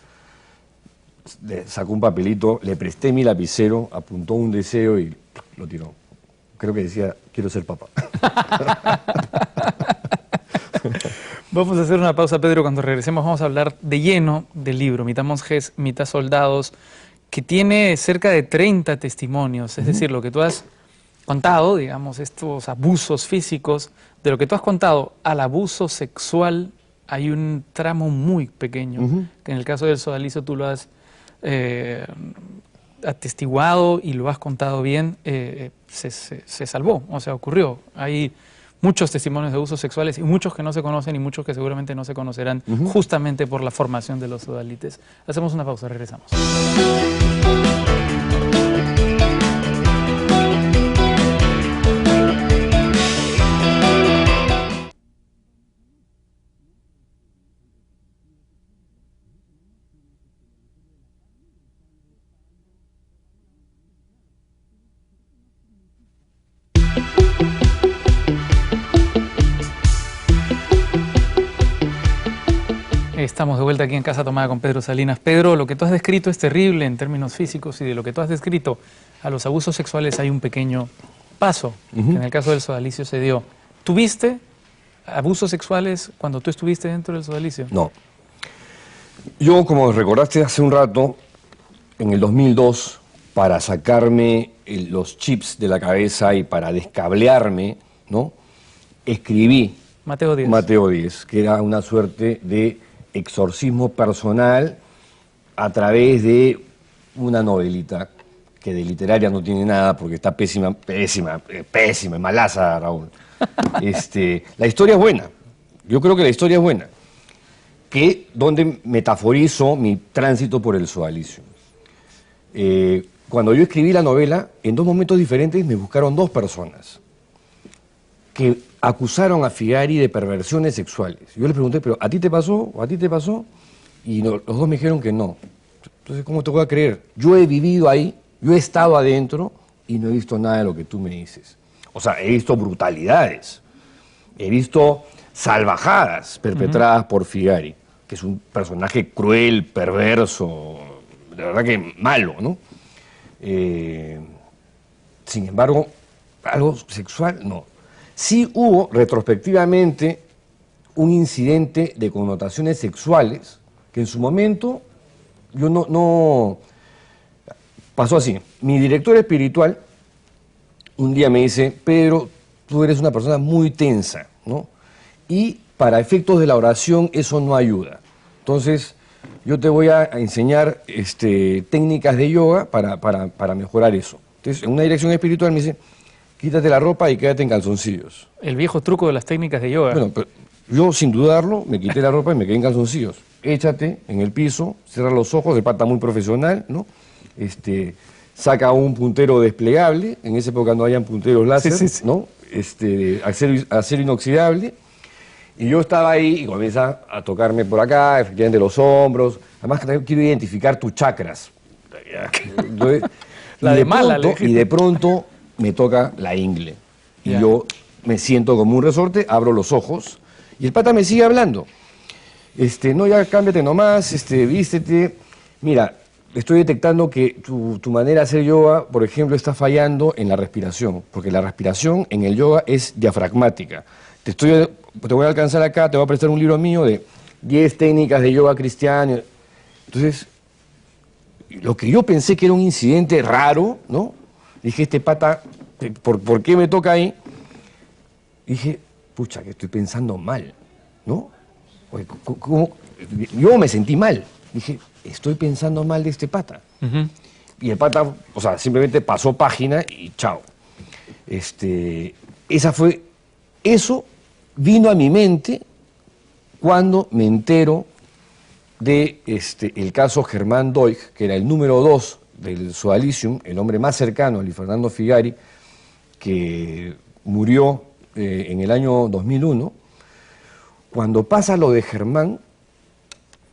sacó un papelito, le presté mi lapicero, apuntó un deseo y lo tiró. Creo que decía, quiero ser papá. Vamos a hacer una pausa, Pedro. Cuando regresemos vamos a hablar de lleno del libro, Mitad monjes, mitad soldados, que tiene cerca de 30 testimonios, es decir, lo que tú has contado, digamos, estos abusos físicos, de lo que tú has contado al abuso sexual hay un tramo muy pequeño, que en el caso del sodalicio tú lo has atestiguado y lo has contado bien, se salvó, o sea, ocurrió. Hay muchos testimonios de abusos sexuales y muchos que no se conocen y muchos que seguramente no se conocerán justamente por la formación de los sodalites. Hacemos una pausa, regresamos. Estamos de vuelta aquí en Casa Tomada con Pedro Salinas. Pedro, lo que tú has descrito es terrible en términos físicos y de lo que tú has descrito a los abusos sexuales hay un pequeño paso, que en el caso del sodalicio se dio. ¿Tuviste abusos sexuales cuando tú estuviste dentro del sodalicio? No. Yo, como recordaste hace un rato, en el 2002, para sacarme los chips de la cabeza y para descablearme, ¿no?, escribí Mateo 10. Mateo 10, que era una suerte de exorcismo personal a través de una novelita que de literaria no tiene nada porque está pésima, malaza, Raúl. La historia es buena, yo creo que la historia es buena, donde metaforizo mi tránsito por el sodalicio. Cuando yo escribí la novela, en dos momentos diferentes me buscaron dos personas que acusaron a Figari de perversiones sexuales. Yo les pregunté, ¿pero a ti te pasó o a ti te pasó? Y los dos me dijeron que no. Entonces, ¿cómo te voy a creer? Yo he vivido ahí, yo he estado adentro y no he visto nada de lo que tú me dices. O sea, he visto brutalidades, he visto salvajadas perpetradas por Figari, que es un personaje cruel, perverso, de verdad que malo, ¿no? Sin embargo, algo sexual, no. Sí hubo retrospectivamente un incidente de connotaciones sexuales que en su momento yo no pasó así. Mi director espiritual un día me dice, Pedro, tú eres una persona muy tensa, ¿no? Y para efectos de la oración eso no ayuda. Entonces yo te voy a enseñar técnicas de yoga para mejorar eso. Entonces en una dirección espiritual me dice, quítate la ropa y quédate en calzoncillos. El viejo truco de las técnicas de yoga. Bueno, pero yo sin dudarlo me quité la ropa y me quedé en calzoncillos. Échate en el piso, cierra los ojos, el pata muy profesional, ¿no? Saca un puntero desplegable, en esa época no habían punteros láser, sí. ¿No? Acero inoxidable. Y yo estaba ahí y comienza a tocarme por acá, efectivamente los hombros. Además quiero identificar tus chakras. Entonces, y de pronto me toca la ingle. Y yo me siento como un resorte, abro los ojos y el pata me sigue hablando. No, ya cámbiate nomás, vístete. Mira, estoy detectando que tu manera de hacer yoga, por ejemplo, está fallando en la respiración, porque la respiración en el yoga es diafragmática. Te voy a alcanzar acá, te voy a prestar un libro mío de 10 técnicas de yoga cristiano. Entonces, lo que yo pensé que era un incidente raro, ¿no? Dije, este pata, ¿por qué me toca ahí? Dije, pucha, que estoy pensando mal, ¿no? Yo me sentí mal. Dije, estoy pensando mal de este pata. Y el pata, o sea, simplemente pasó página y chao. Eso vino a mi mente cuando me entero de el caso Germán Doig, que era el número 2 del Sodalicium, el hombre más cercano a Luis Fernando Figari, que murió en el año 2001. Cuando pasa lo de Germán,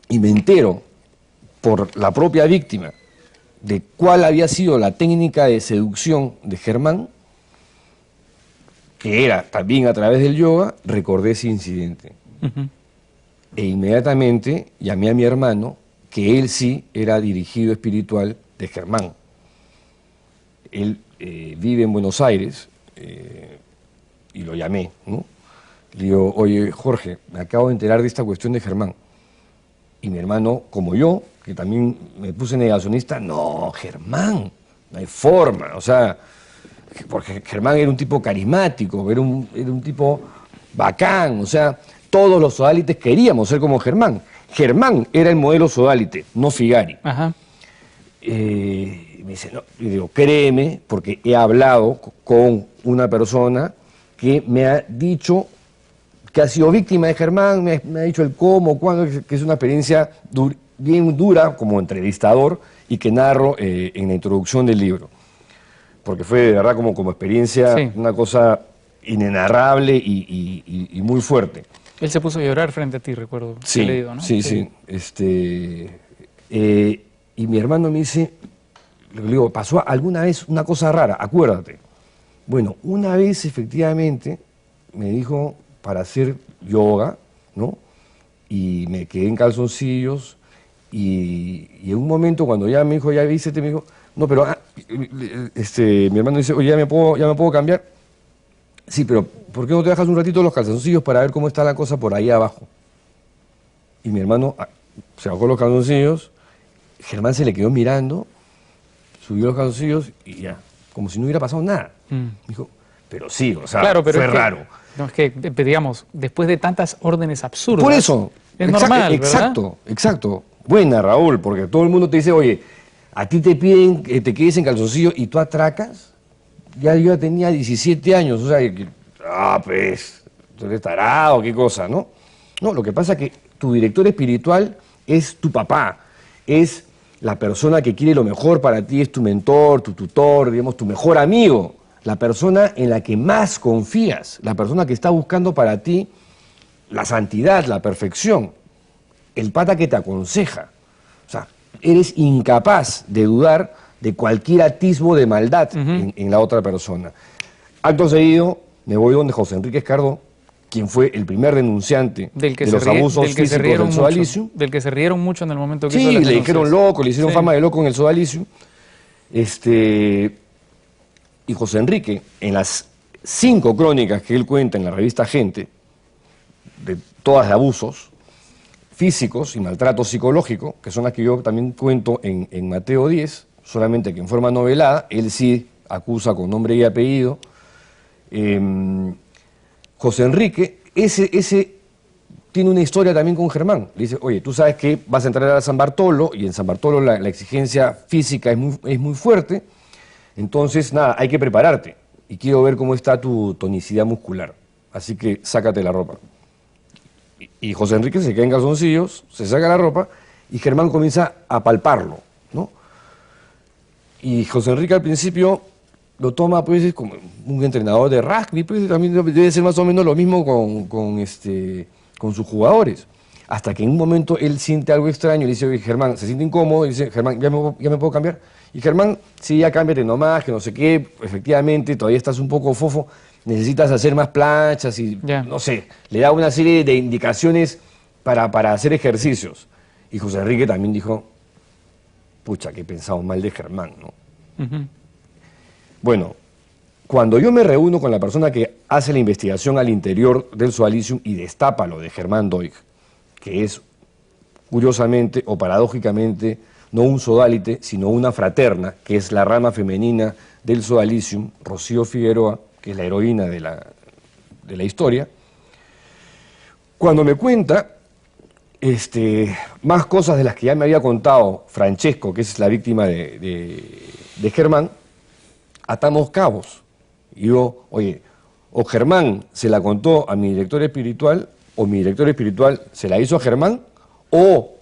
y me entero por la propia víctima de cuál había sido la técnica de seducción de Germán, que era también a través del yoga, recordé ese incidente. E inmediatamente llamé a mi hermano, que él sí era dirigido espiritual de Germán. Él vive en Buenos Aires y lo llamé, ¿no? Le digo, oye, Jorge, me acabo de enterar de esta cuestión de Germán. Y mi hermano, como yo, que también me puse negacionista, no, Germán, no hay forma. O sea, porque Germán era un tipo carismático, era un tipo bacán. O sea, todos los sodalites queríamos ser como Germán. Germán era el modelo sodalite, no Figari. Ajá. Me dice, no, yo digo, créeme, porque he hablado con una persona que me ha dicho que ha sido víctima de Germán, me ha dicho el cómo, cuándo, que es una experiencia bien dura como entrevistador y que narro en la introducción del libro. Porque fue de verdad como experiencia, sí, una cosa inenarrable y muy fuerte. Él se puso a llorar frente a ti, recuerdo. Sí, leído, ¿no? Sí. Y mi hermano me dice, le digo, pasó alguna vez una cosa rara, acuérdate. Bueno, una vez efectivamente me dijo para hacer yoga, ¿no? Y y me quedé en calzoncillos. Y en un momento, cuando ya me dijo, ya vístete, me dijo, no, pero mi hermano dice, oye, ya me puedo cambiar. Sí, pero ¿por qué no te dejas un ratito los calzoncillos para ver cómo está la cosa por ahí abajo? Y mi hermano se bajó los calzoncillos, Germán se le quedó mirando, subió los calzoncillos y ya, como si no hubiera pasado nada. Me dijo, pero sí, o sea, Claro, pero fue es que, raro. no, es que, digamos, después de tantas órdenes absurdas. Por eso. Es normal, exacto, exacto. Buena, Raúl, porque todo el mundo te dice, oye, a ti te piden que te quedes en calzoncillo y tú atracas. Yo ya tenía 17 años, o sea, pues, tú eres tarado, qué cosa, ¿no? No, lo que pasa es que tu director espiritual es tu papá, es la persona que quiere lo mejor para ti, es tu mentor, tu tutor, digamos, tu mejor amigo, la persona en la que más confías, la persona que está buscando para ti la santidad, la perfección, el pata que te aconseja. O sea, eres incapaz de dudar de cualquier atisbo de maldad en la otra persona. Acto seguido, me voy donde José Enrique Escardó, quien fue el primer denunciante de los abusos físicos del sodalicio. Del que se rieron mucho en el momento que sí, hizo las le dijeron denuncias. loco, le hicieron fama de loco en el sodalicio. Y José Enrique, en las 5 crónicas que él cuenta en la revista Gente, de todas de abusos físicos y maltrato psicológico, que son las que yo también cuento en Mateo 10, solamente que en forma novelada, él sí acusa con nombre y apellido. José Enrique, ese tiene una historia también con Germán. Le dice, oye, tú sabes que vas a entrar a San Bartolo, y en San Bartolo la exigencia física es muy fuerte, entonces, nada, hay que prepararte, y quiero ver cómo está tu tonicidad muscular, así que sácate la ropa. Y José Enrique se queda en calzoncillos, se saca la ropa, y Germán comienza a palparlo, ¿no? Y José Enrique al principio lo toma, pues, como un entrenador de rugby, pues, también debe ser más o menos lo mismo con sus jugadores. Hasta que en un momento él siente algo extraño y le dice, oye, Germán, se siente incómodo, y dice, Germán, ¿ya me puedo cambiar? Y Germán, sí, ya cámbiate nomás, que no sé qué, efectivamente, todavía estás un poco fofo, necesitas hacer más planchas y, no sé, le da una serie de indicaciones para hacer ejercicios. Y José Enrique también dijo, pucha, que he pensado mal de Germán, ¿no? Bueno, cuando yo me reúno con la persona que hace la investigación al interior del Sodalicium y destapa lo de Germán Doig, que es, curiosamente o paradójicamente, no un sodalite, sino una fraterna, que es la rama femenina del Sodalicium, Rocío Figueroa, que es la heroína de la historia, cuando me cuenta más cosas de las que ya me había contado Francesco, que es la víctima de Germán, atamos cabos. Y digo, oye, o Germán se la contó a mi director espiritual, o mi director espiritual se la hizo a Germán, o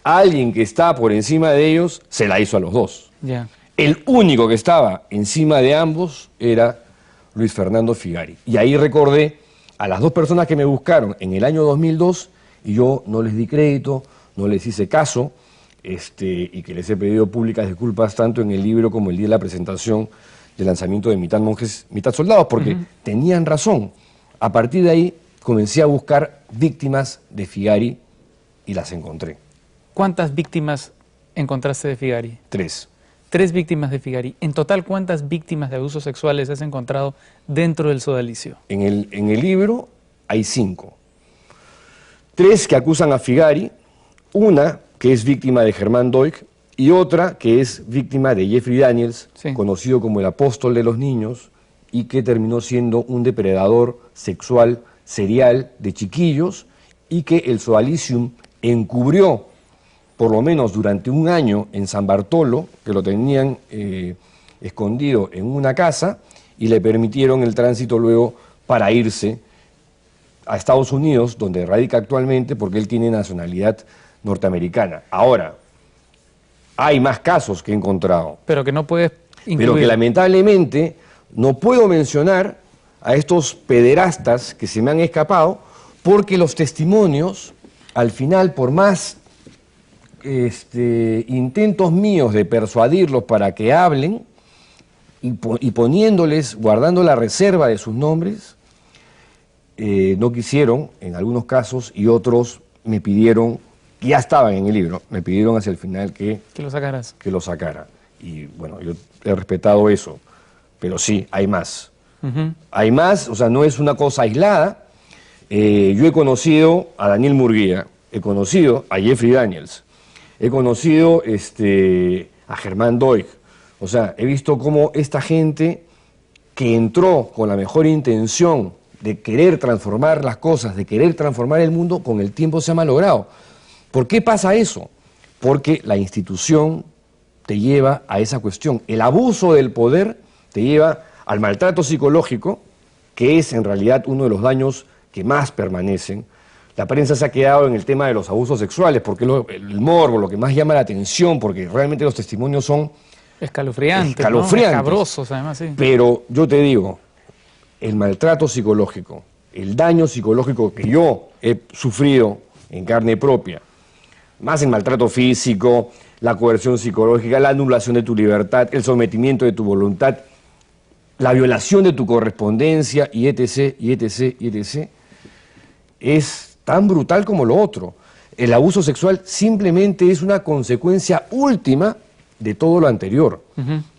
alguien que está por encima de ellos se la hizo a los dos. El único que estaba encima de ambos era Luis Fernando Figari. Y ahí recordé a las 2 personas que me buscaron en el año 2002 y yo no les di crédito, no les hice caso, y que les he pedido públicas disculpas tanto en el libro como el día de la presentación del lanzamiento de Mitad Monjes, Mitad Soldados, porque tenían razón. A partir de ahí comencé a buscar víctimas de Figari y las encontré. ¿Cuántas víctimas encontraste de Figari? 3. 3 víctimas de Figari. En total, ¿cuántas víctimas de abusos sexuales has encontrado dentro del sodalicio? En el libro hay 5. 3 que acusan a Figari, una que es víctima de Germán Doig y otra que es víctima de Jeffrey Daniels, conocido como el apóstol de los niños, y que terminó siendo un depredador sexual serial de chiquillos y que el Sodalicium encubrió por lo menos durante un año en San Bartolo, que lo tenían escondido en una casa y le permitieron el tránsito luego para irse a Estados Unidos, donde radica actualmente, porque él tiene nacionalidad norteamericana. Ahora, hay más casos que he encontrado. Pero que no puedes incluir. Pero que lamentablemente no puedo mencionar a estos pederastas que se me han escapado, porque los testimonios, al final, por más intentos míos de persuadirlos para que hablen, y poniéndoles, guardando la reserva de sus nombres, no quisieron, en algunos casos, y otros me pidieron, que ya estaban en el libro, me pidieron hacia el final que lo sacaras. que lo sacara. Y bueno, yo he respetado eso, pero sí, hay más. Hay más, o sea, no es una cosa aislada. Yo he conocido a Daniel Murguía, he conocido a Jeffrey Daniels, he conocido a Germán Doig. O sea, he visto cómo esta gente que entró con la mejor intención de querer transformar las cosas, de querer transformar el mundo, con el tiempo se ha malogrado. ¿Por qué pasa eso? Porque la institución te lleva a esa cuestión. El abuso del poder te lleva al maltrato psicológico, que es en realidad uno de los daños que más permanecen. La prensa se ha quedado en el tema de los abusos sexuales, porque el morbo, lo que más llama la atención, porque realmente los testimonios son escalofriantes, escalofriantes. ¿no? Escabrosos, además, sí. Pero yo te digo, el maltrato psicológico, el daño psicológico que yo he sufrido en carne propia, más el maltrato físico, la coerción psicológica, la anulación de tu libertad, el sometimiento de tu voluntad, la violación de tu correspondencia, y etc., y etc., y etc., es tan brutal como lo otro. El abuso sexual simplemente es una consecuencia última de todo lo anterior.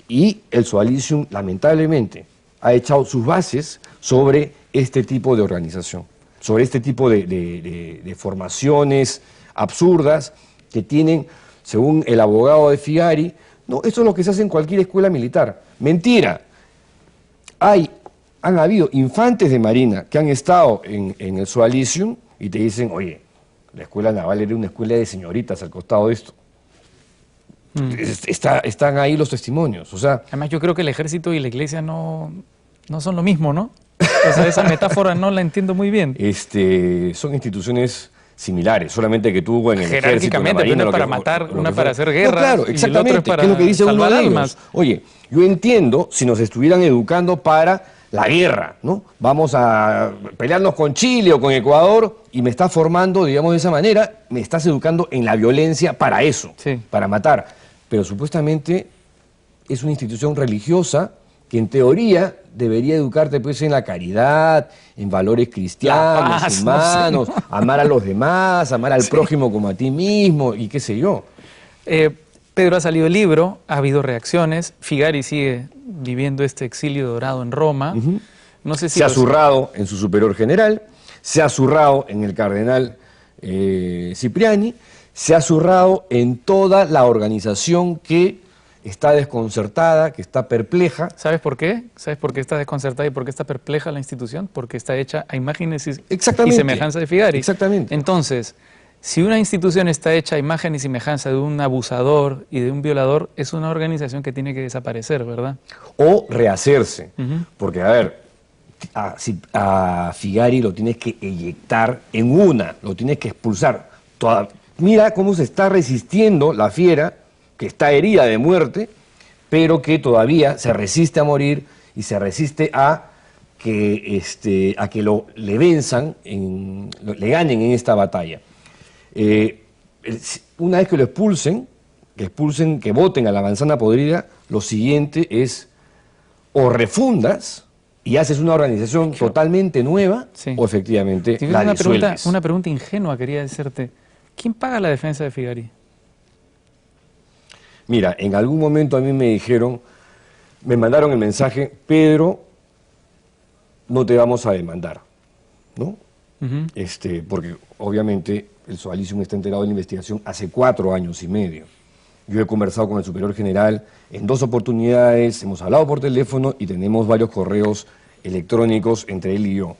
Y el Zoalicium, lamentablemente, ha echado sus bases sobre este tipo de organización, sobre este tipo de formaciones absurdas que tienen, según el abogado de Figari, no, esto es lo que se hace en cualquier escuela militar. Mentira. Han habido infantes de marina que han estado en el Zoalicium y te dicen, oye, la escuela naval era una escuela de señoritas al costado de esto. Están ahí los testimonios. O sea, además, yo creo que el ejército y la iglesia no son lo mismo, ¿no? O sea, esa metáfora no la entiendo muy bien. Son instituciones similares, solamente que tú en el ejército, en la marina, una para matar, una para hacer guerra. No, claro, exactamente, y el otro es para que es lo que dice uno de ellos. almas. Oye, yo entiendo si nos estuvieran educando para la guerra, ¿no? Vamos a pelearnos con Chile o con Ecuador y me estás formando, digamos, de esa manera, me estás educando en la violencia para eso, sí, para matar. Pero supuestamente es una institución religiosa que en teoría debería educarte pues en la caridad, en valores cristianos, paz, humanos, no sé. amar a los demás, amar al prójimo como a ti mismo y qué sé yo. Pedro, ha salido el libro, ha habido reacciones, Figari sigue viviendo este exilio dorado en Roma. No sé si se ha zurrado en su superior general, se ha zurrado en el cardenal Cipriani, se ha zurrado en toda la organización que está desconcertada, que está perpleja. ¿Sabes por qué? ¿Sabes por qué está desconcertada y por qué está perpleja la institución? Porque está hecha a imágenes y semejanza de Figari. Exactamente. Entonces, si una institución está hecha a imagen y semejanza de un abusador y de un violador, es una organización que tiene que desaparecer, ¿verdad? O rehacerse. Porque, a ver, a Figari lo tienes que eyectar en una, lo tienes que expulsar. Mira cómo se está resistiendo la fiera, que está herida de muerte, pero que todavía se resiste a morir y se resiste a que le venzan, le ganen en esta batalla. Una vez que lo expulsen, que voten a la manzana podrida, lo siguiente es o refundas y haces una organización totalmente nueva, sí, o efectivamente la disuelves. Una pregunta ingenua quería decirte. ¿Quién paga la defensa de Figari? Mira, en algún momento a mí me dijeron, me mandaron el mensaje, Pedro, no te vamos a demandar, ¿no? Porque obviamente el Zoalicium está enterado de la investigación hace 4 años y medio. Yo he conversado con el superior general en 2 oportunidades, hemos hablado por teléfono y tenemos varios correos electrónicos entre él y yo.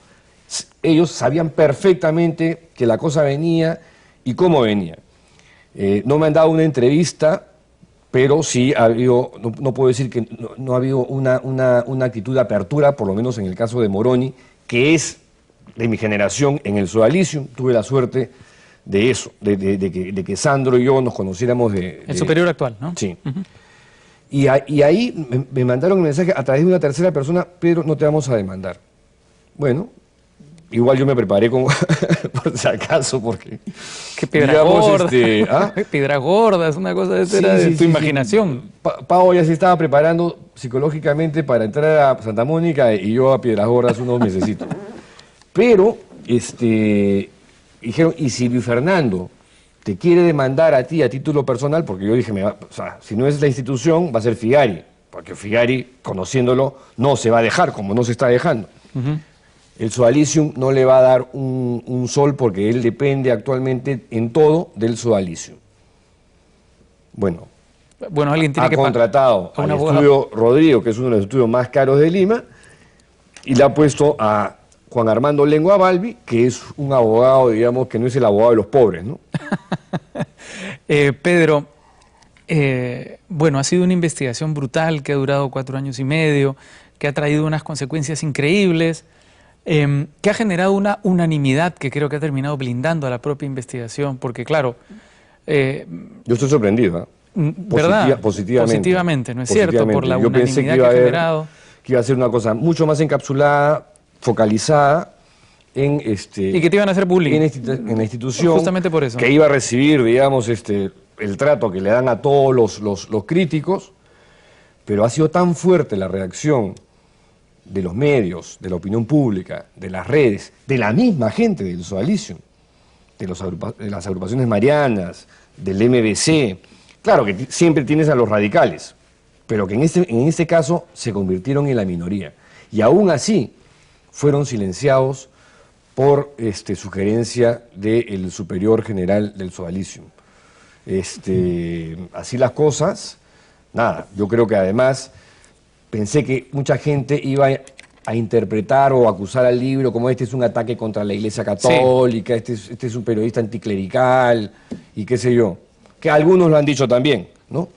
Ellos sabían perfectamente que la cosa venía y cómo venía. No me han dado una entrevista, pero sí ha habido, no puedo decir que no ha habido una actitud de apertura, por lo menos en el caso de Moroni, que es de mi generación en el Zoalicium. Tuve la suerte de eso, de que Sandro y yo nos conociéramos el superior actual, ¿no? Sí. Y ahí me mandaron el mensaje a través de una tercera persona, Pedro, no te vamos a demandar. Bueno, igual yo me preparé como por si acaso, porque... ¿Qué piedra gorda? Piedras gordas, una cosa de esa, de tu imaginación. Pau ya se estaba preparando psicológicamente para entrar a Santa Mónica y yo a Piedras Gordas unos mesecitos. Pero, dijeron, ¿y si Luis Fernando te quiere demandar a ti a título personal? Porque yo dije, o sea, si no es la institución, va a ser Figari, porque Figari, conociéndolo, no se va a dejar, como no se está dejando. El Sodalicium no le va a dar un sol porque él depende actualmente en todo del Sodalicium. Bueno, alguien tiene ha que contratado a un al abogado. estudio Rodrigo, que es uno de los estudios más caros de Lima, y le ha puesto a Juan Armando Lengua Balbi, que es un abogado, digamos, que no es el abogado de los pobres, ¿no? Pedro, bueno, ha sido una investigación brutal que ha durado 4 años y medio, que ha traído unas consecuencias increíbles, que ha generado una unanimidad que creo que ha terminado blindando a la propia investigación, porque claro... Yo estoy sorprendido, ¿eh? ¿Verdad? Positivamente, ¿no es cierto? Por la Yo pensé unanimidad que iba que ha a haber, generado. que iba a ser una cosa mucho más encapsulada, focalizada en Y que te iban a hacer bullying. en la institución, Justamente por eso. que iba a recibir, digamos, el trato que le dan a todos los críticos, pero ha sido tan fuerte la reacción de los medios, de la opinión pública, de las redes, de la misma gente del Sodalicium, de las agrupaciones marianas, del MBC. Claro que siempre tienes a los radicales, pero que en este caso se convirtieron en la minoría. Y aún así fueron silenciados por sugerencia del superior general del Sodalicium. Así las cosas, nada, yo creo que además pensé que mucha gente iba a interpretar o acusar al libro como este es un ataque contra la Iglesia Católica, sí. este es un periodista anticlerical y qué sé yo, que algunos lo han dicho también, ¿no?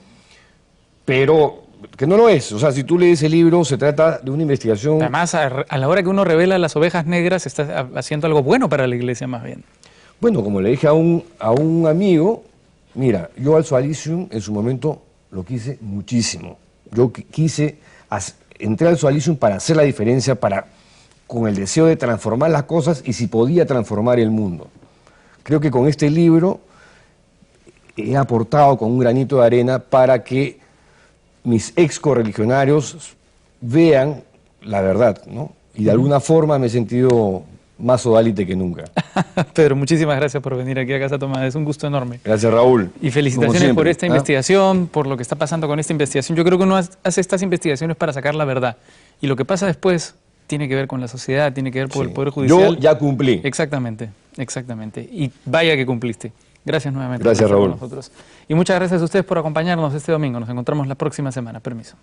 Pero que no lo es. O sea, si tú lees el libro, se trata de una investigación... Además, a la hora que uno revela las ovejas negras, está haciendo algo bueno para la Iglesia más bien. Bueno, como le dije a un amigo, mira, yo al Sodalicium en su momento lo quise muchísimo. Yo entré al Sodalicium para hacer la diferencia, con el deseo de transformar las cosas y si podía transformar el mundo. Creo que con este libro he aportado con un granito de arena para que mis ex correligionarios vean la verdad, ¿no? Y de alguna forma me he sentido más sodalite que nunca. Pedro, muchísimas gracias por venir aquí a Casa Tomada, es un gusto enorme. Gracias, Raúl. Y felicitaciones por esta investigación, por lo que está pasando con esta investigación. Yo creo que uno hace estas investigaciones para sacar la verdad. Y lo que pasa después tiene que ver con la sociedad, tiene que ver con el Poder Judicial. Yo ya cumplí. Exactamente, exactamente. Y vaya que cumpliste. Gracias nuevamente. Gracias, por estar Raúl. con nosotros. Y muchas gracias a ustedes por acompañarnos este domingo. Nos encontramos la próxima semana. Permiso.